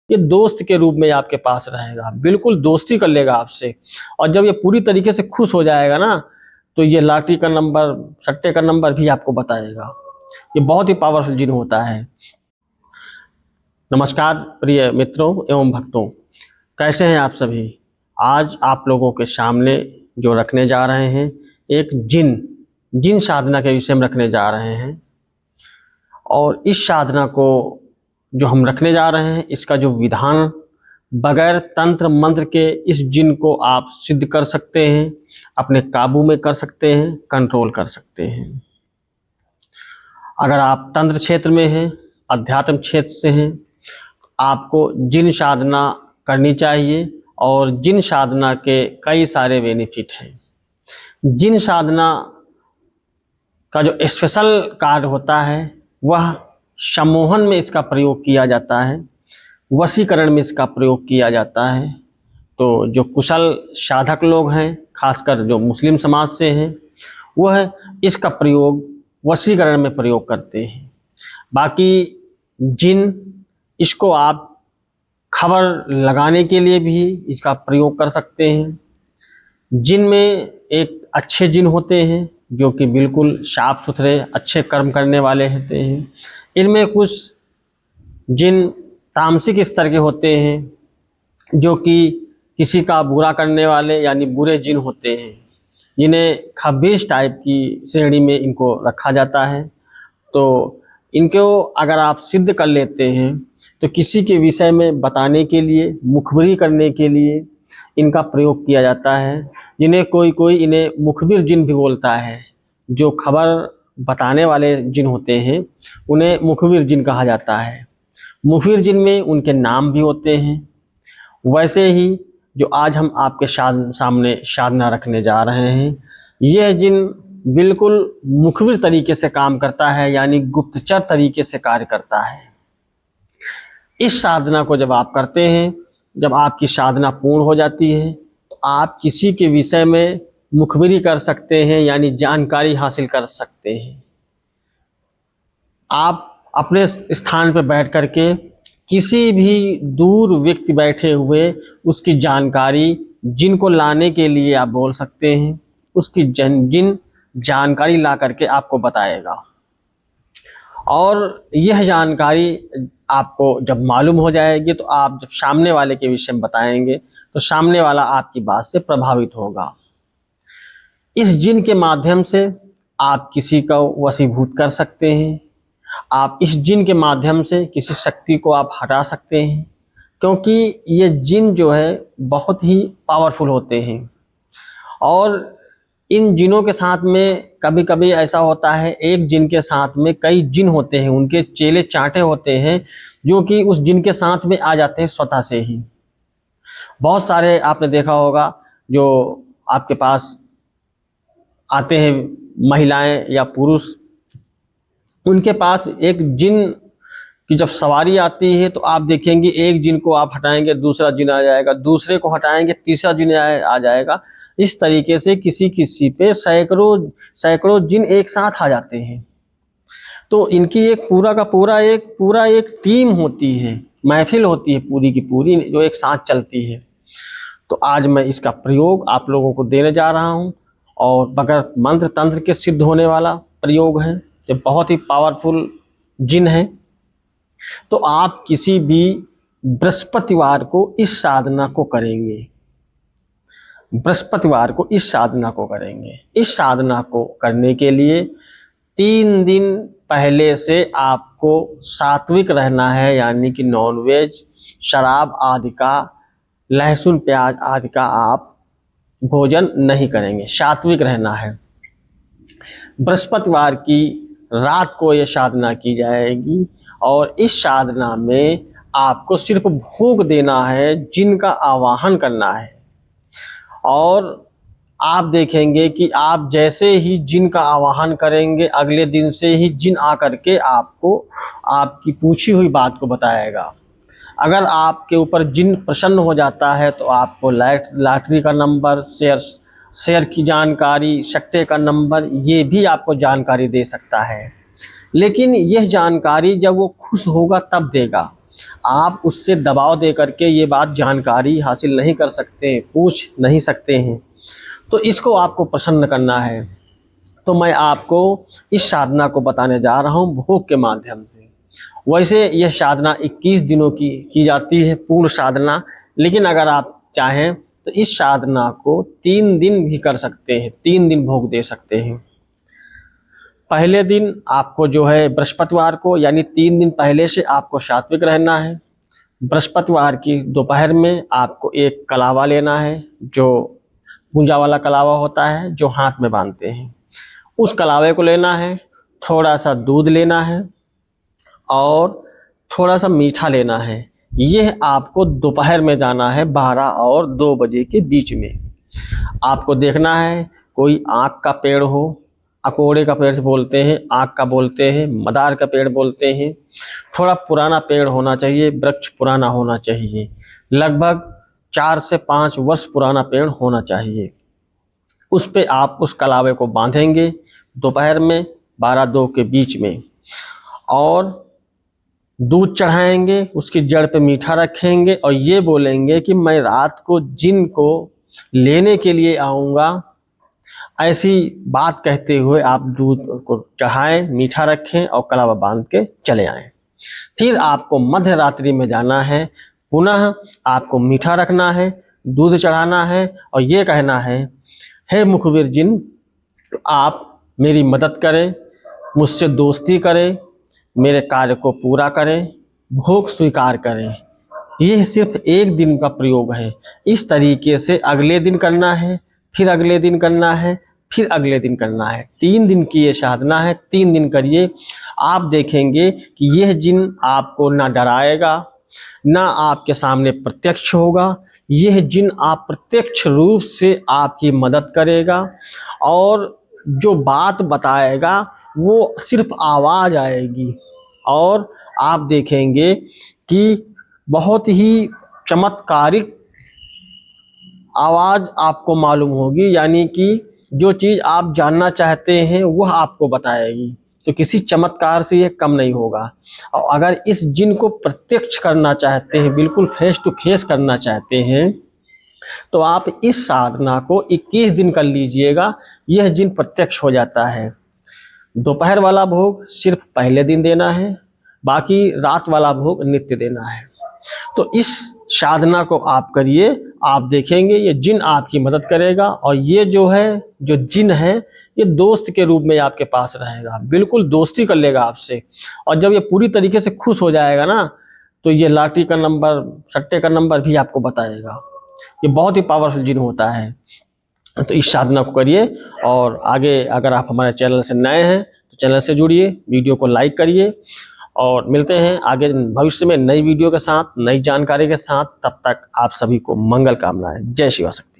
ये दोस्त के रूप में आपके पास रहेगा, बिल्कुल दोस्ती कर लेगा आपसे। और जब ये पूरी तरीके से खुश हो जाएगा ना, तो ये लॉटरी का नंबर, सट्टे का नंबर भी आपको बताएगा। ये बहुत ही पावरफुल जिन होता है। नमस्कार प्रिय मित्रों एवं भक्तों, कैसे हैं आप सभी। आज आप लोगों के सामने जो रखने जा रहे हैं, एक जिन साधना के विषय में रखने जा रहे हैं। और इस साधना को जो हम रखने जा रहे हैं, इसका जो विधान, बगैर तंत्र मंत्र के इस जिन को आप सिद्ध कर सकते हैं, अपने काबू में कर सकते हैं, कंट्रोल कर सकते हैं। अगर आप तंत्र क्षेत्र में हैं, अध्यात्म क्षेत्र से हैं, आपको जिन साधना करनी चाहिए। और जिन साधना के कई सारे बेनिफिट हैं। जिन साधना का जो स्पेशल कार्ड होता है, वह सम्मोहन में इसका प्रयोग किया जाता है, वशीकरण में इसका प्रयोग किया जाता है। तो जो कुशल साधक लोग हैं, खासकर जो मुस्लिम समाज से हैं, वह इसका प्रयोग वशीकरण में प्रयोग करते हैं। बाकी जिन, इसको आप खबर लगाने के लिए भी इसका प्रयोग कर सकते हैं। जिन में एक अच्छे जिन होते हैं जो कि बिल्कुल साफ सुथरे अच्छे कर्म करने वाले होते हैं। इनमें कुछ जिन तामसिक स्तर के होते हैं जो कि किसी का बुरा करने वाले यानी बुरे जिन होते हैं, जिन्हें खबीस टाइप की श्रेणी में इनको रखा जाता है। तो इनको अगर आप सिद्ध कर लेते हैं तो किसी के विषय में बताने के लिए, मुखबिरी करने के लिए इनका प्रयोग किया जाता है। जिन्हें कोई इन्हें मुखबिर जिन भी बोलता है। जो खबर बताने वाले जिन होते हैं उन्हें मुखबिर जिन कहा जाता है। मुखबिर जिन में उनके नाम भी होते हैं। वैसे ही जो आज हम आपके सामने साधना रखने जा रहे हैं, यह जिन बिल्कुल मुखबिर तरीके से काम करता है, यानी गुप्तचर तरीके से कार्य करता है। इस साधना को जब आप करते हैं, जब आपकी साधना पूर्ण हो जाती है, तो आप किसी के विषय में मुखबिरी कर सकते हैं, यानी जानकारी हासिल कर सकते हैं। आप अपने स्थान पर बैठ करके किसी भी दूर व्यक्ति बैठे हुए उसकी जानकारी जिनको लाने के लिए आप बोल सकते हैं। उसकी जिन जानकारी ला करके आपको बताएगा। और यह जानकारी आपको जब मालूम हो जाएगी, तो आप जब सामने वाले के विषय में बताएंगे तो सामने वाला आपकी बात से प्रभावित होगा। इस जिन के माध्यम से आप किसी को वशीभूत कर सकते हैं। आप इस जिन के माध्यम से किसी शक्ति को आप हटा सकते हैं, क्योंकि ये जिन जो है बहुत ही पावरफुल होते हैं। और इन जिनों के साथ में कभी कभी ऐसा होता है, एक जिन के साथ में कई जिन होते हैं, उनके चेले चांटे होते हैं जो कि उस जिन के साथ में आ जाते हैं स्वतः से ही। बहुत सारे आपने देखा होगा जो आपके पास आते हैं, महिलाएं या पुरुष, उनके पास एक जिन की जब सवारी आती है तो आप देखेंगे एक जिन को आप हटाएंगे दूसरा जिन आ जाएगा, दूसरे को हटाएंगे तीसरा जिन आ जाएगा। इस तरीके से किसी पे सैकड़ों जिन एक साथ आ जाते हैं। तो इनकी एक पूरा एक टीम होती है, महफिल होती है पूरी की पूरी, जो एक साथ चलती है। तो आज मैं इसका प्रयोग आप लोगों को देने जा रहा हूं। और बगैर मंत्र तंत्र के सिद्ध होने वाला प्रयोग है, जो बहुत ही पावरफुल जिन है। तो आप किसी भी बृहस्पतिवार को इस साधना को करेंगे। बृहस्पतिवार को इस साधना को करेंगे। इस साधना को करने के लिए 3 दिन पहले से आपको सात्विक रहना है, यानी कि नॉनवेज, शराब आदि का, लहसुन प्याज आदि का आप भोजन नहीं करेंगे, सात्विक रहना है। बृहस्पतिवार की रात को यह साधना की जाएगी। और इस साधना में आपको सिर्फ भोग देना है, जिनका आवाहन करना है। और आप देखेंगे कि आप जैसे ही जिन का आवाहन करेंगे, अगले दिन से ही जिन आकर के आपको आपकी पूछी हुई बात को बताएगा। अगर आपके ऊपर जिन प्रसन्न हो जाता है तो आपको लॉटरी का नंबर, शेयर की जानकारी, सट्टे का नंबर, ये भी आपको जानकारी दे सकता है। लेकिन यह जानकारी जब वो खुश होगा तब देगा। आप उससे दबाव दे करके ये बात जानकारी हासिल नहीं कर सकते, पूछ नहीं सकते हैं। तो इसको आपको प्रसन्न करना है। तो मैं आपको इस साधना को बताने जा रहा हूँ भोग के माध्यम से। वैसे यह साधना 21 दिनों की जाती है, पूर्ण साधना, लेकिन अगर आप चाहें तो इस साधना को 3 दिन भी कर सकते हैं, 3 दिन भोग दे सकते हैं। पहले दिन आपको जो है बृहस्पतिवार को, यानी 3 दिन पहले से आपको सात्विक रहना है। बृहस्पतिवार की दोपहर में आपको एक कलावा लेना है, जो पूंजा वाला कलावा होता है जो हाथ में बांधते हैं, उस कलावे को लेना है। थोड़ा सा दूध लेना है और थोड़ा सा मीठा लेना है। यह आपको दोपहर में जाना है 12 और 2 बजे के बीच में। आपको देखना है कोई आक का पेड़ हो, अकोड़े का पेड़ बोलते हैं, आक का बोलते हैं, मदार का पेड़ बोलते हैं। थोड़ा पुराना पेड़ होना चाहिए, वृक्ष पुराना होना चाहिए, लगभग 4 से 5 वर्ष पुराना पेड़ होना चाहिए। उस पे आप उस कलावे को बांधेंगे दोपहर में 12-2 के बीच में, और दूध चढ़ाएंगे, उसकी जड़ पे मीठा रखेंगे और ये बोलेंगे कि मैं रात को जिन को लेने के लिए आऊँगा। ऐसी बात कहते हुए आप दूध को चढ़ाएं, मीठा रखें और कलावा बांध के चले आएं। फिर आपको मध्य रात्रि में जाना है, पुनः आपको मीठा रखना है, दूध चढ़ाना है और ये कहना है, हे मुखबिर जिन, आप मेरी मदद करें, मुझसे दोस्ती करें, मेरे कार्य को पूरा करें, भोग स्वीकार करें। यह सिर्फ 1 दिन का प्रयोग है। इस तरीके से अगले दिन करना है, फिर अगले दिन करना है, फिर अगले दिन करना है। 3 दिन की ये साधना है, 3 दिन करिए। आप देखेंगे कि यह जिन आपको ना डराएगा, ना आपके सामने प्रत्यक्ष होगा। यह जिन आप प्रत्यक्ष रूप से आपकी मदद करेगा और जो बात बताएगा वो सिर्फ आवाज़ आएगी और आप देखेंगे कि बहुत ही चमत्कारिक आवाज़ आपको मालूम होगी, यानी कि जो चीज़ आप जानना चाहते हैं वह आपको बताएगी। तो किसी चमत्कार से ये कम नहीं होगा। और अगर इस जिन को प्रत्यक्ष करना चाहते हैं, बिल्कुल फेस टू फेस करना चाहते हैं, तो आप इस साधना को 21 दिन कर लीजिएगा। यह जिन प्रत्यक्ष हो जाता है। दोपहर वाला भोग सिर्फ पहले दिन देना है, बाकी रात वाला भोग नित्य देना है। तो इस साधना को आप करिए, आप देखेंगे ये जिन आपकी मदद करेगा और ये जो जिन है ये दोस्त के रूप में आपके पास रहेगा, बिल्कुल दोस्ती कर लेगा आपसे। और जब ये पूरी तरीके से खुश हो जाएगा ना, तो ये लाटरी का नंबर, सट्टे का नंबर भी आपको बताएगा। ये बहुत ही पावरफुल जिन होता है। तो इस साधना को करिए और आगे अगर आप हमारे चैनल से नए हैं तो चैनल से जुड़िए, वीडियो को लाइक करिए और मिलते हैं आगे भविष्य में नई वीडियो के साथ, नई जानकारी के साथ। तब तक आप सभी को मंगल कामनाएं। जय शिवा शक्ति।